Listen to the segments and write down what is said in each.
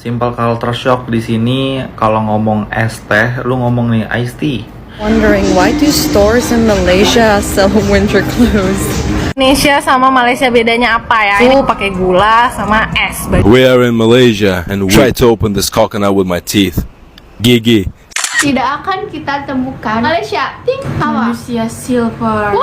Simple culture shock di sini kalau ngomong es teh, lu ngomong nih iced tea. Wondering why do stores in Malaysia sell winter clothes? Indonesia sama Malaysia bedanya apa ya? Ini pakai gula sama es. We are in Malaysia and we try to open this coconut with my teeth. Gigi. Tidak akan kita temukan Malaysia. Think apa? Manusia silver.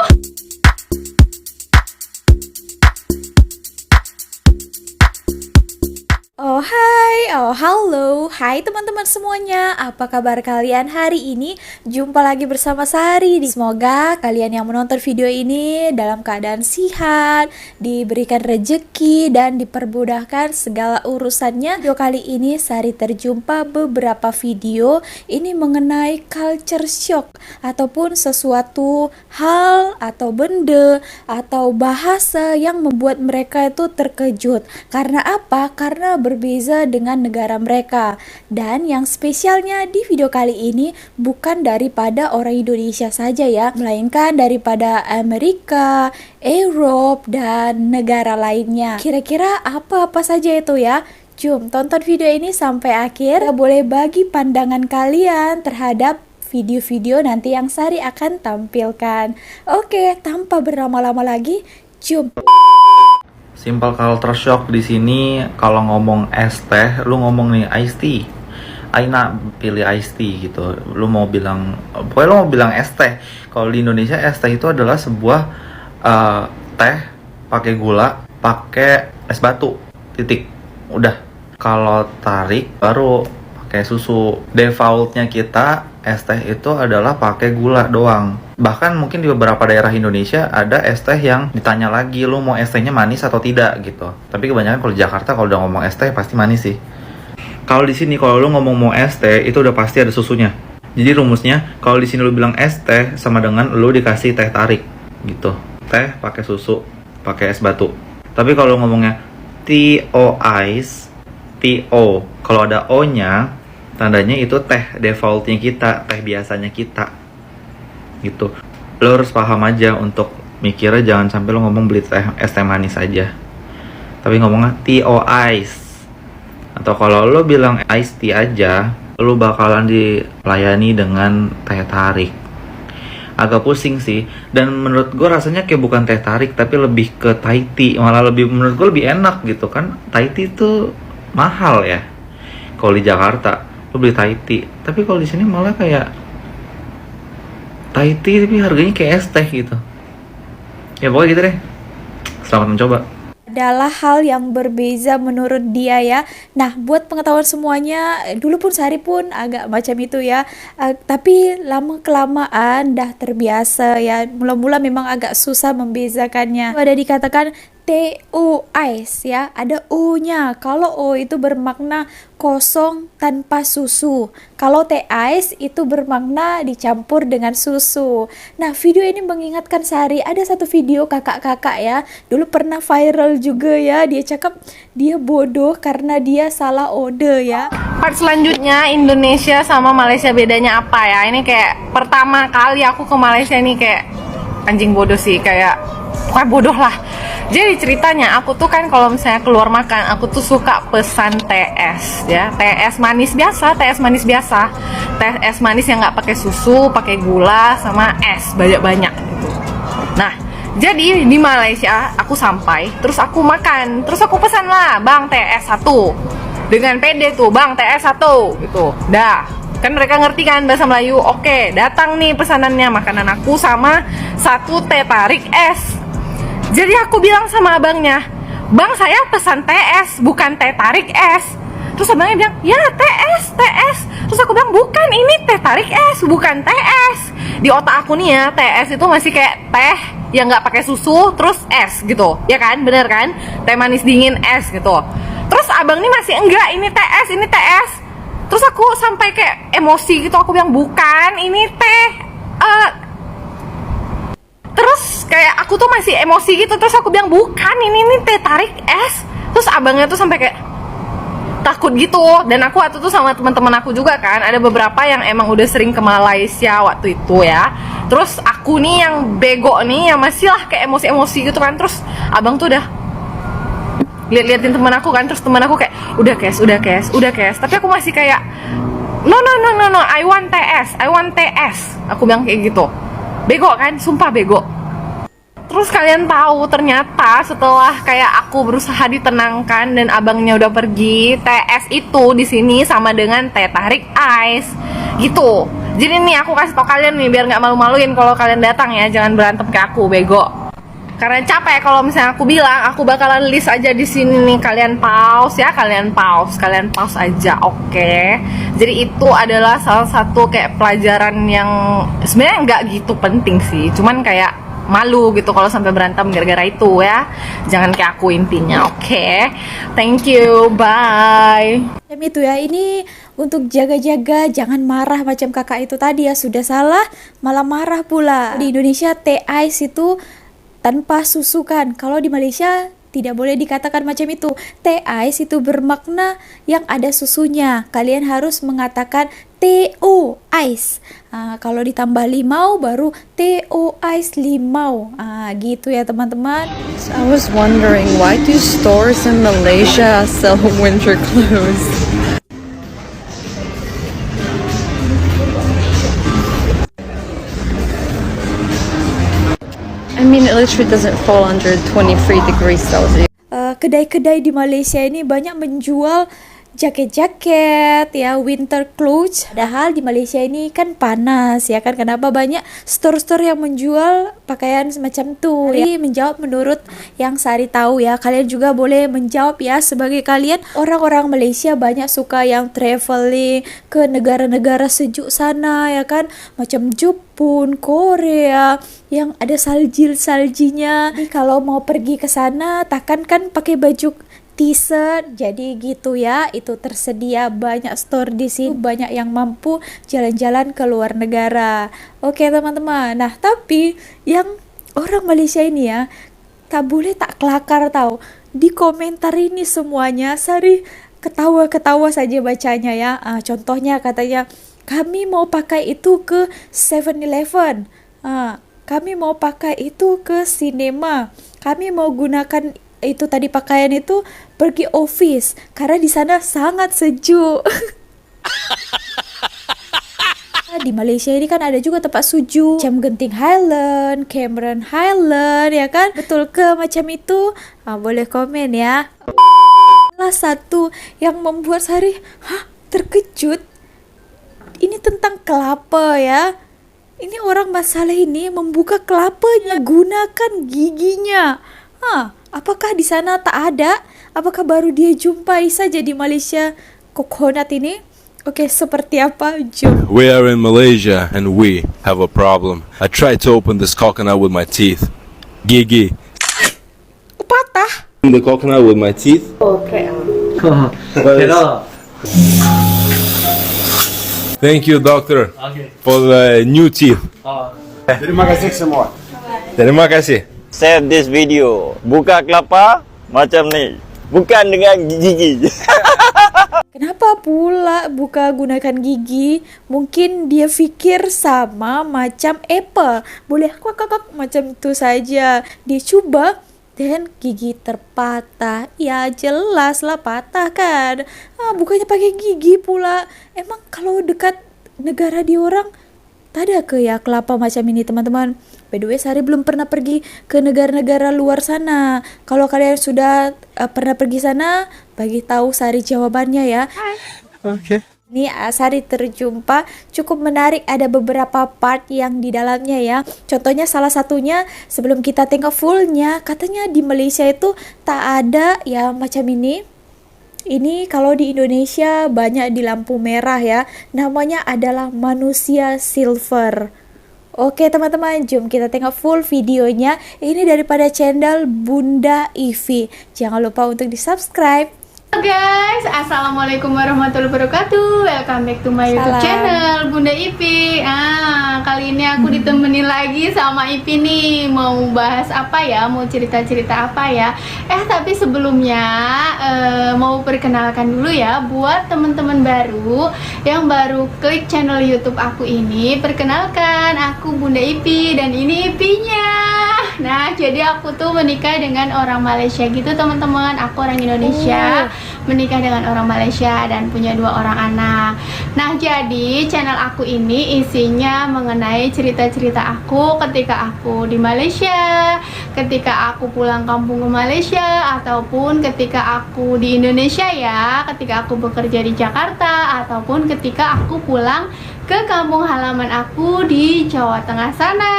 Oh hai, oh halo, hai teman-teman semuanya. Apa kabar kalian hari ini? Jumpa lagi bersama Sari. Semoga kalian yang menonton video ini dalam keadaan sehat, diberikan rejeki dan dipermudahkan segala urusannya. Video kali ini Sari terjumpa beberapa video ini mengenai culture shock ataupun sesuatu hal atau benda atau bahasa yang membuat mereka itu terkejut. Karena apa? Karena berbeza dengan negara mereka. Dan yang spesialnya di video kali ini bukan daripada orang Indonesia saja ya, melainkan daripada Amerika, Eropa, dan negara lainnya. Kira-kira apa-apa saja itu ya? Jom tonton video ini sampai akhir. Boleh bagi pandangan kalian terhadap video-video nanti yang Sari akan tampilkan. Oke, tanpa berlama-lama lagi, jom. Simple culture shock di sini kalau ngomong es teh, lu ngomong nih iced tea. Aina pilih iced tea gitu. Lu mau bilang, pokoknya lu mau bilang es teh. Kalau di Indonesia es teh itu adalah sebuah teh pakai gula, pakai es batu. Titik. Udah. Kalau tarik baru pakai susu. Defaultnya kita es teh itu adalah pakai gula doang. Bahkan mungkin di beberapa daerah Indonesia ada es teh yang ditanya lagi, lu mau es tehnya manis atau tidak gitu. Tapi kebanyakan kalau di Jakarta kalau udah ngomong es teh pasti manis sih. Kalau di sini kalau lu ngomong mau es teh itu udah pasti ada susunya. Jadi rumusnya kalau di sini lu bilang es teh sama dengan lu dikasih teh tarik gitu. Teh pakai susu, pakai es batu. Tapi kalau ngomongnya TO ice, TO kalau ada O-nya tandanya itu teh defaultnya kita, teh biasanya kita gitu. Lo harus paham aja untuk mikirnya jangan sampai lo ngomong beli teh es teh manis aja, tapi ngomongnya TO ice. Atau kalau lo bilang iced tea aja, lo bakalan dilayani dengan teh tarik. Agak pusing sih, dan menurut gue rasanya kayak bukan teh tarik tapi lebih ke Thai tea. Malah lebih, menurut gue lebih enak gitu kan. Thai tea itu mahal ya kalau di Jakarta lo beli Thai tea, tapi kalau di sini malah kayak Thai tea tapi harganya kayak es teh gitu. Ya pokoknya gitu deh. Selamat mencoba. Adalah hal yang berbeza menurut dia ya. Nah, buat pengetahuan semuanya, dulu pun Sari pun agak macam itu ya. Tapi lama kelamaan dah terbiasa ya. Mula-mula memang agak susah membezakannya. Ada dikatakan TO ice ya, ada O-nya. Kalau O itu bermakna kosong tanpa susu. Kalau teh ice itu bermakna dicampur dengan susu. Nah, video ini mengingatkan Sari ada satu video kakak-kakak ya. Dulu pernah viral juga ya. Dia cakap dia bodoh karena dia salah order ya. Part selanjutnya Indonesia sama Malaysia bedanya apa ya? Ini kayak pertama kali aku ke Malaysia nih kayak anjing bodoh sih, kayak pokoknya bodoh lah. Jadi ceritanya aku tuh kan kalau misalnya keluar makan, aku tuh suka pesan TS ya, TS manis biasa, TS manis biasa, TS manis yang nggak pakai susu, pakai gula sama es banyak-banyak gitu. Nah, jadi di Malaysia aku sampai, terus aku makan, terus aku pesan lah, bang TS 1 dengan PD tuh, bang TS 1 gitu, dah. Kan mereka ngerti kan bahasa Melayu. Oke, datang nih pesanannya, makanan aku sama satu teh tarik es. Jadi aku bilang sama abangnya, bang saya pesan TS bukan teh tarik es. Terus abangnya bilang, ya TS. Terus aku bilang, bukan, ini teh tarik es, bukan TS. Di otak aku nih ya, TS itu masih kayak teh yang nggak pakai susu terus es gitu, ya kan, bener kan, teh manis dingin es gitu. Terus abang nih masih enggak, ini TS. Terus aku sampai kayak emosi gitu, aku bilang bukan, ini teh. Terus kayak aku tuh masih emosi gitu, terus aku bilang bukan, ini teh tarik es. Terus abangnya tuh sampai kayak takut gitu. Dan aku waktu itu sama teman-teman aku juga kan, ada beberapa yang emang udah sering ke Malaysia waktu itu ya. Terus aku nih yang bego nih, yang masih lah kayak emosi-emosi gitu kan. Terus abang tuh udah liatin temen aku kan, terus temen aku kayak udah cash, tapi aku masih kayak no, I want TS, aku bilang kayak gitu. Bego kan, sumpah bego. Terus kalian tahu ternyata setelah kayak aku berusaha ditenangkan dan abangnya udah pergi, TS itu di sini sama dengan teh tarik ice gitu. Jadi nih aku kasih tau kalian nih biar nggak malu-maluin kalau kalian datang ya, jangan berantem ke aku bego. Karena capek kalau misalnya aku bilang aku bakalan list aja di sini nih, kalian pause ya, kalian pause aja, oke? Jadi itu adalah salah satu kayak pelajaran yang sebenarnya nggak gitu penting sih, cuman kayak malu gitu kalau sampai berantem gara-gara itu ya. Jangan kayak aku intinya, oke? Thank you, bye. Itu ya, ini untuk jaga-jaga jangan marah macam kakak itu tadi ya, sudah salah malah marah pula. Di Indonesia teh ice itu tanpa susu kan, kalau di Malaysia tidak boleh dikatakan macam itu. Teh ice itu bermakna yang ada susunya, kalian harus mengatakan TO ice. Kalau ditambah limau baru TO ice limau. Gitu ya teman-teman. I was wondering, why do stores in Malaysia sell winter clothes? I mean, it literally doesn't fall under 23 degrees Celsius. Kedai-kedai di Malaysia ini banyak menjual jaket-jaket ya, winter clothes. Padahal di Malaysia ini kan panas ya kan, kenapa banyak store-store yang menjual pakaian semacam itu ya. Menjawab menurut yang Sari tahu ya, kalian juga boleh menjawab ya, sebagai kalian orang-orang Malaysia banyak suka yang traveling ke negara-negara sejuk sana ya kan, macam Jepun, Korea yang ada saljinya. Jadi kalau mau pergi ke sana takkan kan pakai baju t-shirt, jadi gitu ya. Itu tersedia banyak store di sini, banyak yang mampu jalan-jalan ke luar negara. Oke teman-teman, nah tapi yang orang Malaysia ini ya tak boleh tak kelakar tahu. Di komentar ini semuanya Sari ketawa-ketawa saja bacanya ya. Contohnya katanya, kami mau pakai itu ke 7-Eleven, kami mau pakai itu ke sinema, kami mau gunakan itu tadi pakaian itu pergi office karena di sana sangat sejuk. Di Malaysia ini kan ada juga tempat sejuk macam Genting Highland, Cameron Highland ya kan, betul ke macam itu? Boleh komen ya. Salah satu yang membuat Sari terkejut ini tentang kelapa ya. Ini orang masalah ini membuka kelapanya, gunakan giginya. Apakah di sana tak ada? Apakah baru dia jumpai saja di Malaysia coconut ini? Oke, seperti apa? Jom. We are in Malaysia and we have a problem. I tried to open this coconut with my teeth. Gigi. Patah. The coconut with my teeth. Thank you, doctor, for the new teeth. Terima kasih semua. Terima kasih. Save this video. Buka kelapa macam ni. Bukan dengan gigi. Kenapa pula buka gunakan gigi? Mungkin dia fikir sama macam apple, boleh kuak macam itu saja. Dia coba dan gigi terpatah. Ya jelas lah patah kan. Bukannya pakai gigi pula. Emang kalau dekat negara di orang tak ada ke ya kelapa macam ini teman-teman? By the way, Sari belum pernah pergi ke negara-negara luar sana. Kalau kalian sudah pernah pergi sana, bagi tahu Sari jawabannya ya. Okay. Ini Sari terjumpa cukup menarik, ada beberapa part yang di dalamnya ya. Contohnya salah satunya sebelum kita tengok fullnya, katanya di Malaysia itu tak ada ya macam ini. Ini kalau di Indonesia banyak di lampu merah ya. Namanya adalah manusia silver. Oke teman-teman, jom kita tengok full videonya. Ini daripada channel Bunda Ivi. Jangan lupa untuk di subscribe. Halo guys, assalamualaikum warahmatullahi wabarakatuh. Welcome back to my YouTube channel Bunda Ipi. Kali ini aku ditemenin lagi sama Ipi nih. Mau bahas apa ya? Mau cerita-cerita apa ya? Tapi sebelumnya mau perkenalkan dulu ya buat teman-teman baru yang baru klik channel YouTube aku ini. Perkenalkan, aku Bunda Ipi dan ini Ipinya. Nah, jadi aku tuh menikah dengan orang Malaysia gitu teman-teman. Aku orang Indonesia, menikah dengan orang Malaysia dan punya 2 orang anak. Nah, jadi channel aku ini isinya mengenai cerita-cerita aku ketika aku di Malaysia, ketika aku pulang kampung ke Malaysia, ataupun ketika aku di Indonesia ya, ketika aku bekerja di Jakarta, ataupun ketika aku pulang ke kampung halaman aku di Jawa Tengah sana.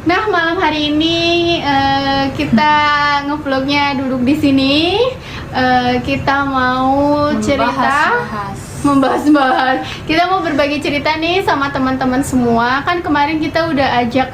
Nah, malam hari ini kita ngevlognya duduk di sini. Kita mau cerita, membahas-bahas. Kita mau berbagi cerita nih sama teman-teman semua. Kan kemarin kita udah ajak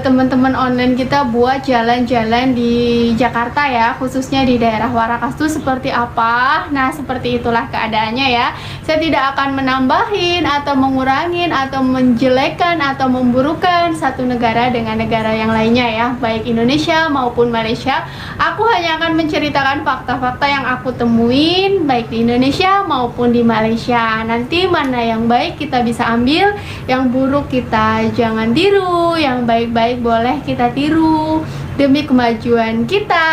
teman-teman online kita buat jalan-jalan di Jakarta ya, khususnya di daerah Warakas tuh seperti apa. Nah, seperti itulah keadaannya ya. Saya tidak akan menambahin atau mengurangin atau menjelekkan atau memburukan satu negara dengan negara yang lainnya ya, baik Indonesia maupun Malaysia. Aku hanya akan menceritakan fakta-fakta yang aku temuin baik di Indonesia maupun di Malaysia. Nanti mana yang baik kita bisa ambil, yang buruk kita jangan tiru, yang baik-baik boleh kita tiru demi kemajuan kita,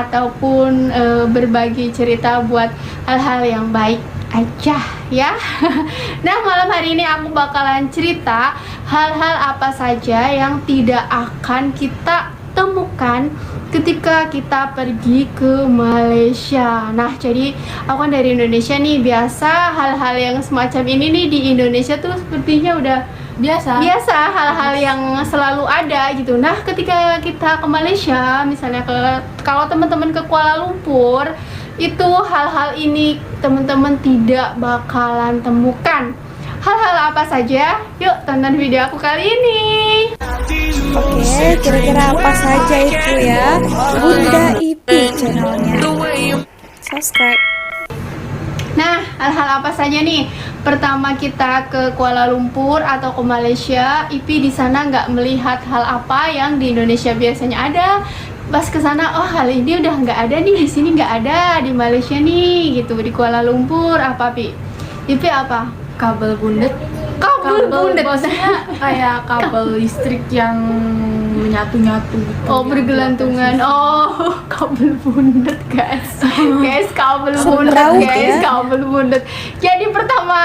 ataupun berbagi cerita buat hal-hal yang baik aja ya. Nah, malam hari ini aku bakalan cerita hal-hal apa saja yang tidak akan kita temukan ketika kita pergi ke Malaysia. Nah, jadi aku kan dari Indonesia nih, biasa hal-hal yang semacam ini nih di Indonesia tuh sepertinya udah biasa hal-hal yang selalu ada gitu. Nah, ketika kita ke Malaysia, misalnya kalau teman-teman ke Kuala Lumpur, itu hal-hal ini teman-teman tidak bakalan temukan. Hal-hal apa saja? Yuk tonton video aku kali ini. Oke, kira-kira apa saja itu ya? Bunda Ipi channelnya. Subscribe. Nah, hal-hal apa saja nih? Pertama, kita ke Kuala Lumpur atau ke Malaysia, Ipi di sana nggak melihat hal apa yang di Indonesia biasanya ada. Pas ke sana, oh hal ini udah nggak ada nih, di sini nggak ada, di Malaysia nih gitu. Di Kuala Lumpur apa, Pi? Ipi apa? Kabel bundet. Kabel bundet. Maksudnya kayak kabel listrik yang menyatu-nyatu gitu. Oh, bergelantungan. Oh, kabel bundet, guys. Guys, kabel bundet, guys, kabel bundet. Jadi pertama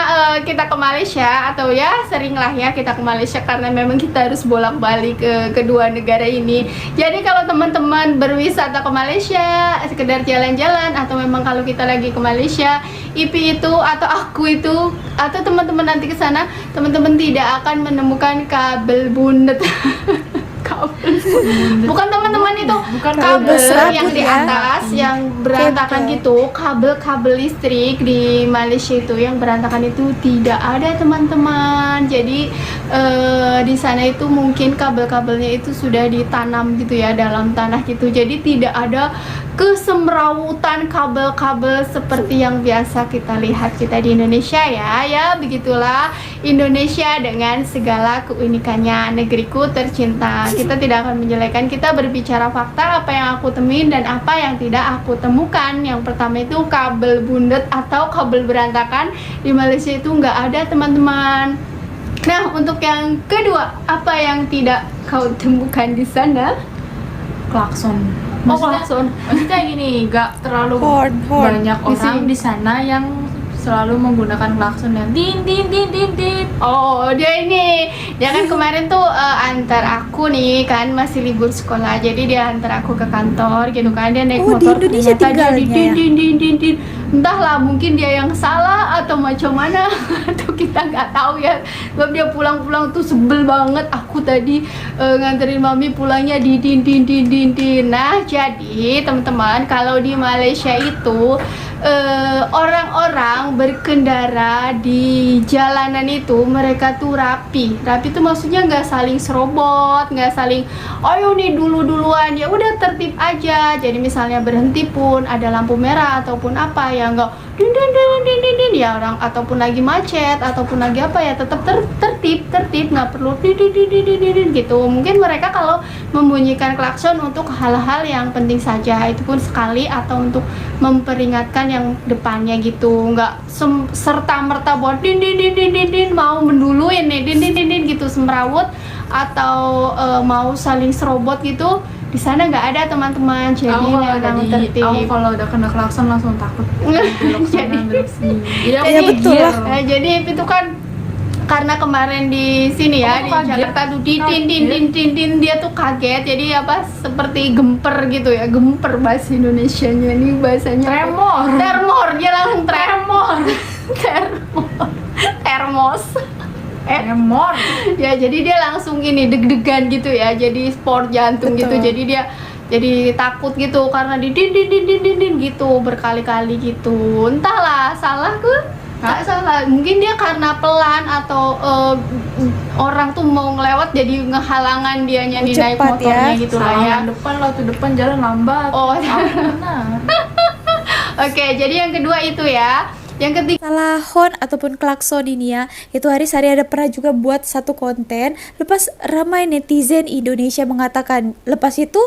kita ke Malaysia, atau ya seringlah ya kita ke Malaysia karena memang kita harus bolak-balik ke kedua negara ini. Jadi kalau teman-teman berwisata ke Malaysia, sekedar jalan-jalan, atau memang kalau kita lagi ke Malaysia, Ipi itu atau aku itu atau teman-teman nanti ke sana, teman-teman tidak akan menemukan kabel bundet. Bukan teman-teman, itu bukan kabel yang di ya. atas yang berantakan gitu. Kabel-kabel listrik di Malaysia itu yang berantakan itu tidak ada teman-teman. Jadi di sana itu mungkin kabel-kabelnya itu sudah ditanam gitu ya dalam tanah gitu. Jadi tidak ada kesemrawutan kabel-kabel seperti yang biasa kita lihat kita di Indonesia ya. Ya begitulah Indonesia dengan segala keunikannya, negeriku tercinta. Kita tidak akan menjelekan, kita berbicara fakta apa yang aku temuin dan apa yang tidak aku temukan. Yang pertama itu kabel bundet atau kabel berantakan di Malaysia itu nggak ada teman-teman. Nah, untuk yang kedua, apa yang tidak kau temukan di sana? Klakson. Klakson. Maksudnya gini, nggak terlalu Horn. banyak Di orang sini. di sana yang selalu menggunakan klakson yang din din din din din. Oh, dia kan kemarin tuh antar aku nih, kan masih libur sekolah, jadi dia antar aku ke kantor gitu kan. Dia naik Oh, di motor, Indonesia ternyata dia tinggalnya ya? din. Entahlah, mungkin dia yang salah atau macam mana atau kita nggak tahu ya. Sebab dia pulang-pulang tuh sebel banget. Aku tadi nganterin mami pulangnya di din. Nah, jadi teman-teman, kalau di Malaysia itu orang-orang berkendara di jalanan itu mereka tuh rapi itu maksudnya nggak saling serobot, nggak saling ayo nih duluan, ya udah tertib aja. Jadi misalnya berhenti pun ada lampu merah ataupun apa, ya ya nggak din din din din din din ya orang, ataupun lagi macet ataupun lagi apa ya, tetap tertib, nggak perlu din din din din din din gitu. Mungkin mereka kalau membunyikan klakson untuk hal-hal yang penting saja, itu pun sekali, atau untuk memperingatkan yang depannya gitu, nggak serta merta buat din din din din din din, mau menduluin nih din din din din gitu, semrawut atau mau saling serobot gitu. Di sana nggak ada teman-teman, jadi memang tertib. Aku kalau udah kena klakson langsung takut. Iya betul lah. Jadi itu kan karena kemarin di sini ya, di Jakarta tuh din din dia tuh kaget, jadi apa seperti gemper gitu ya, gemper bahasa Indonesianya ini, bahasanya tremor, dia langsung tremor tremor ya, jadi dia langsung ini deg-degan gitu ya, jadi sport jantung gitu, jadi dia jadi takut gitu karena di din gitu berkali-kali gitu. Entahlah, salah ke nggak salah, mungkin dia karena pelan atau orang tuh mau ngelewat jadi ngehalangan dianya nih naik motornya gitu lah ya. Depan jalan lambat. Oh oke, jadi yang kedua itu ya. Yang ketiga, Masalah horn ataupun klakson ini ya, itu Haris hari ada pernah juga buat satu konten. Lepas ramai netizen Indonesia mengatakan, lepas itu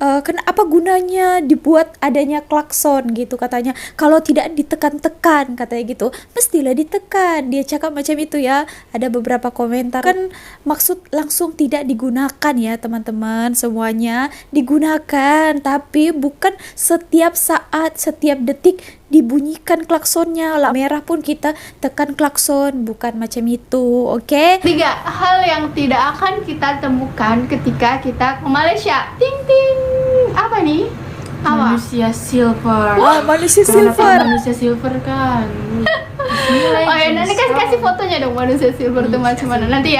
kenapa gunanya dibuat adanya klakson gitu katanya. Kalau tidak ditekan-tekan katanya gitu, mestilah ditekan. Dia cakap macam itu ya. Ada beberapa komentar kan, maksud langsung tidak digunakan ya teman-teman, semuanya digunakan, tapi bukan setiap saat, setiap detik dibunyikan klaksonnya. Lah merah pun kita tekan klakson, bukan macam itu. Oke? 3 hal yang tidak akan kita temukan ketika kita ke Malaysia. Ting ting. Apa nih? Apa? Manusia silver. Oh, manusia silver. Manusia silver kan. Oh ya, nanti kasih fotonya dong manusia silver itu macam mana. Nanti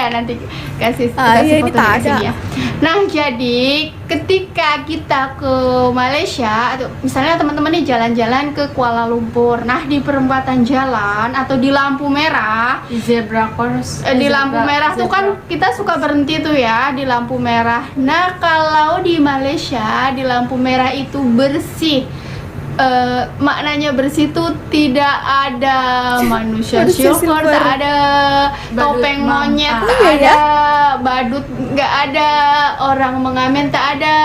kasih iya, ini tak kasih ada. ya. Nah, jadi ketika kita ke Malaysia atau misalnya teman-teman nih jalan-jalan ke Kuala Lumpur. Nah, di perempatan jalan atau di lampu merah, Di zebra cross. di lampu merah tuh kan kita suka berhenti tuh ya di lampu merah. Nah, kalau di Malaysia di lampu merah itu bersih. Maknanya bersih tuh tidak ada manusia silver, tak ada topeng monyet, tak ada badut, nggak ada orang mengamen, tak ada.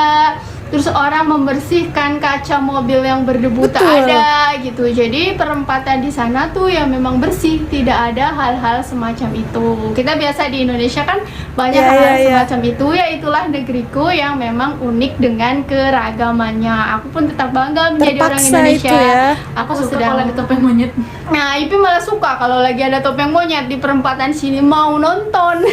Terus orang membersihkan kaca mobil yang berdebu, tak ada gitu. Jadi perempatan di sana tuh ya memang bersih, tidak ada hal-hal semacam itu. Kita biasa di Indonesia kan banyak hal-hal semacam itu, ya itulah negeriku yang memang unik dengan keragamannya. Aku pun tetap bangga menjadi orang Indonesia. Aku suka kalau ada topeng monyet. Nah, Ipi malah suka kalau lagi ada topeng monyet di perempatan sini, mau nonton.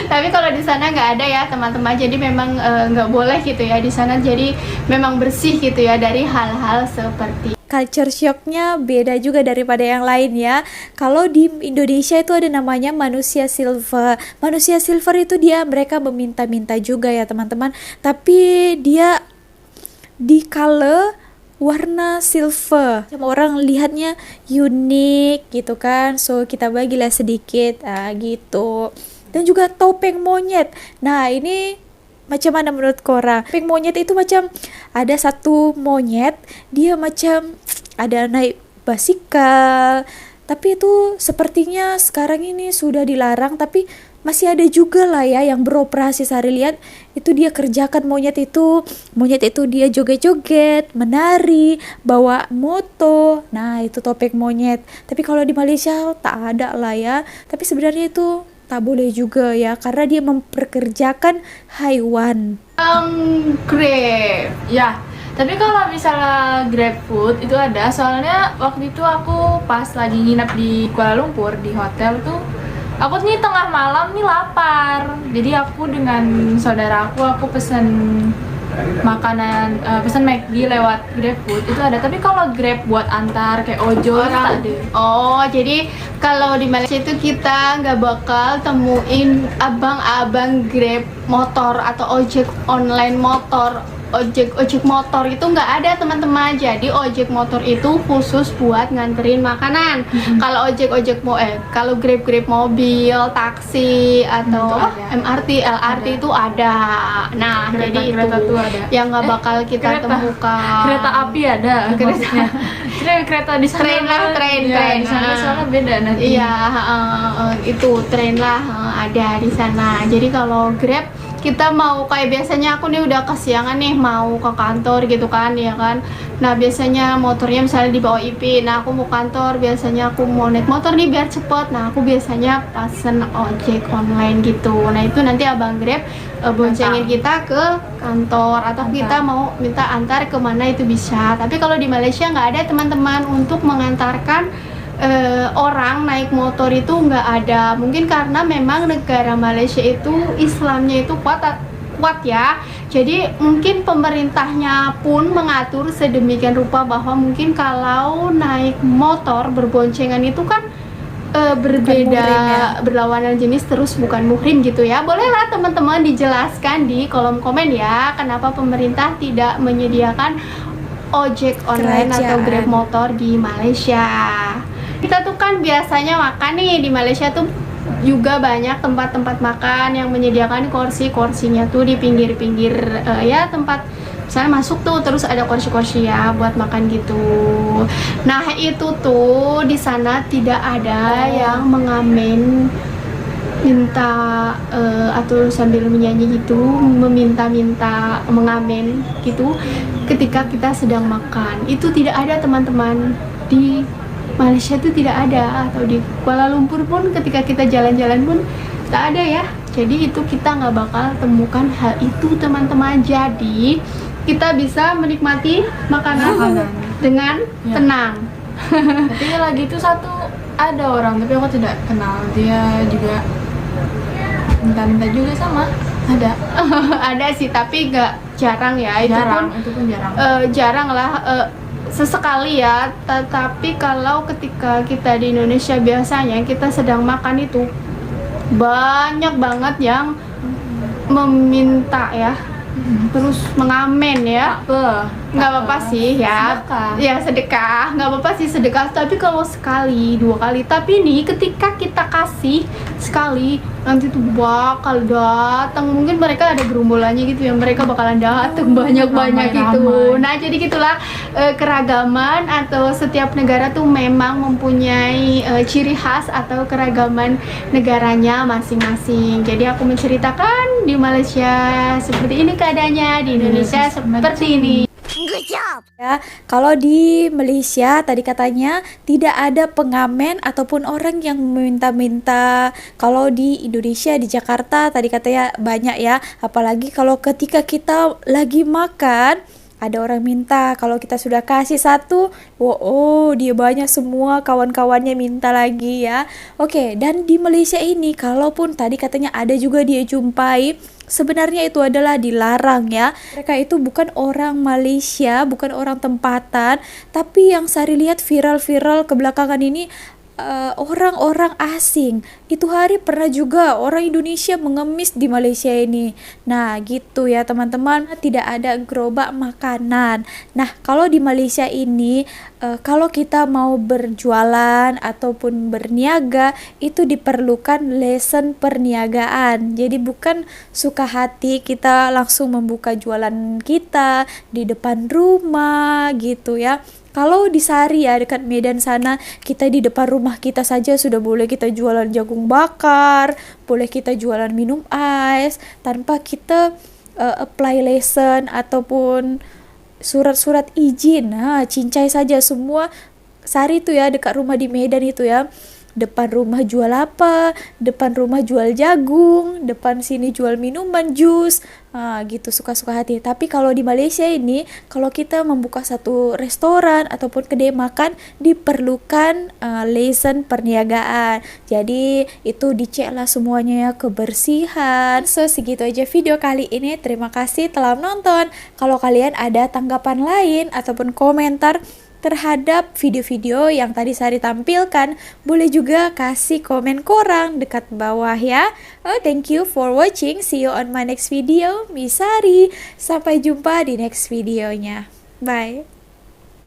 Tapi kalau di sana nggak ada ya teman-teman, jadi memang nggak boleh gitu ya di sana, jadi memang bersih gitu ya dari hal-hal seperti Culture shocknya beda juga daripada yang lain ya. Kalau di Indonesia itu ada namanya manusia silver. Manusia silver itu mereka meminta-minta juga ya teman-teman, tapi dia di color warna silver. Sama orang lihatnya unik gitu kan, so kita bagilah sedikit gitu. Dan juga topeng monyet. Nah, ini macam mana menurut korang? Topeng monyet itu macam ada satu monyet, dia macam ada naik basikal, tapi itu sepertinya sekarang ini sudah dilarang, tapi masih ada juga lah ya yang beroperasi. Sehari lihat itu dia kerjakan monyet itu dia joget-joget, menari, bawa moto. Nah, itu topeng monyet. Tapi kalau di Malaysia tak ada lah ya. Tapi sebenarnya itu tak boleh juga ya, karena dia memperkerjakan haiwan. Grab. Ya, tapi kalau misalnya GrabFood itu ada, soalnya waktu itu aku pas lagi nginep di Kuala Lumpur di hotel tuh, aku nih tengah malam nih lapar, jadi aku dengan saudara aku pesen makanan, pesan McD lewat GrabFood itu ada. Tapi kalau Grab buat antar kayak ojol itu tak ada. Oh, jadi kalau di Malaysia itu kita nggak bakal temuin abang-abang Grab motor atau ojek online motor ojek motor itu nggak ada teman-teman. Jadi ojek motor itu khusus buat nganterin makanan. Kalau Grab mobil, taksi atau MRT, LRT itu ada. Nah, jadi itu yang nggak bakal kita temukan. Kereta api ada. Kereta di sana. Tren. Di sana soalnya beda nanti. Iya, itu tren lah ada di sana. Jadi kalau Grab kita mau kayak biasanya aku nih udah kesiangan nih mau ke kantor gitu kan ya kan. Nah biasanya motornya misalnya dibawa IP. Nah aku mau kantor, biasanya aku mau naik motor nih biar cepet. Nah aku biasanya pesen ojek online gitu. Nah itu nanti abang Grab boncengin kita ke kantor atau kita mau minta antar kemana itu bisa. Tapi kalau di Malaysia nggak ada teman-teman untuk mengantarkan orang naik motor itu nggak ada. Mungkin karena memang negara Malaysia itu Islamnya itu kuat ya. Jadi mungkin pemerintahnya pun mengatur sedemikian rupa bahwa mungkin kalau naik motor berboncengan itu kan berbeda, berlawanan jenis, terus bukan muhrim gitu ya. Bolehlah teman-teman dijelaskan di kolom komen ya, kenapa pemerintah tidak menyediakan ojek online atau Grab motor di Malaysia. Kita tuh kan biasanya makan nih di Malaysia tuh juga banyak tempat-tempat makan yang menyediakan kursinya tuh di pinggir-pinggir ya tempat misalnya masuk tuh terus ada kursi ya buat makan gitu. Nah itu tuh di sana tidak ada yang mengamen minta atau sambil menyanyi gitu, meminta-minta mengamen gitu ketika kita sedang makan. Itu tidak ada teman-teman di Malaysia itu tidak ada, atau di Kuala Lumpur pun ketika kita jalan-jalan pun tak ada ya. Jadi itu kita nggak bakal temukan hal itu teman-teman. Jadi kita bisa menikmati makanan dengan tenang. Tapi lagi itu satu ada orang tapi aku tidak kenal, dia juga minta-minta juga sama. Ada ada sih tapi nggak jarang ya. Itu pun jarang. Jarang lah. Sesekali ya, tetapi kalau ketika kita di Indonesia biasanya kita sedang makan itu banyak banget yang meminta ya, terus mengamen ya. Nggak apa-apa sih ya, sedekah nggak apa-apa sih sedekah, tapi kalau sekali 2 kali. Tapi nih ketika kita kasih sekali nanti tuh bakal datang, mungkin mereka ada gerombolannya gitu ya, mereka bakalan datang banyak-banyak gitu. Nah jadi gitulah keragaman atau setiap negara tuh memang mempunyai ciri khas atau keragaman negaranya masing-masing. Jadi aku menceritakan di Malaysia seperti ini keadaannya, di Indonesia seperti ini. Ya, kalau di Malaysia tadi katanya tidak ada pengamen ataupun orang yang meminta-minta. Kalau di Indonesia, di Jakarta tadi katanya banyak ya. Apalagi kalau ketika kita lagi makan ada orang minta, kalau kita sudah kasih satu, dia banyak semua kawan-kawannya minta lagi ya. Oke, dan di Malaysia ini kalaupun tadi katanya ada juga dia jumpai, sebenarnya itu adalah dilarang ya. Mereka itu bukan orang Malaysia, bukan orang tempatan, tapi yang Sari lihat viral-viral kebelakangan ini orang-orang asing. Itu hari pernah juga orang Indonesia mengemis di Malaysia ini. Nah gitu ya teman-teman, tidak ada gerobak makanan. Nah kalau di Malaysia ini kalau kita mau berjualan ataupun berniaga itu diperlukan lesen perniagaan. Jadi bukan suka hati kita langsung membuka jualan kita di depan rumah gitu ya. Kalau di Sari ya dekat Medan sana, kita di depan rumah kita saja sudah boleh kita jualan jagung bakar, boleh kita jualan minum ais tanpa kita apply lesson ataupun surat-surat izin. Nah, cincai saja semua. Sari itu ya dekat rumah di Medan itu ya. Depan rumah jual apa, depan rumah jual jagung, depan sini jual minuman, jus, gitu suka-suka hati. Tapi kalau di Malaysia ini, kalau kita membuka satu restoran ataupun kedai makan, diperlukan lesen perniagaan. Jadi itu dicek lah semuanya ya, kebersihan. So segitu aja video kali ini. Terima kasih telah menonton. Kalau kalian ada tanggapan lain ataupun komentar, terhadap video-video yang tadi Sari tampilkan. Boleh juga kasih komen korang dekat bawah ya. Oh, thank you for watching. See you on my next video. Miss Sari. Sampai jumpa di next videonya. Bye.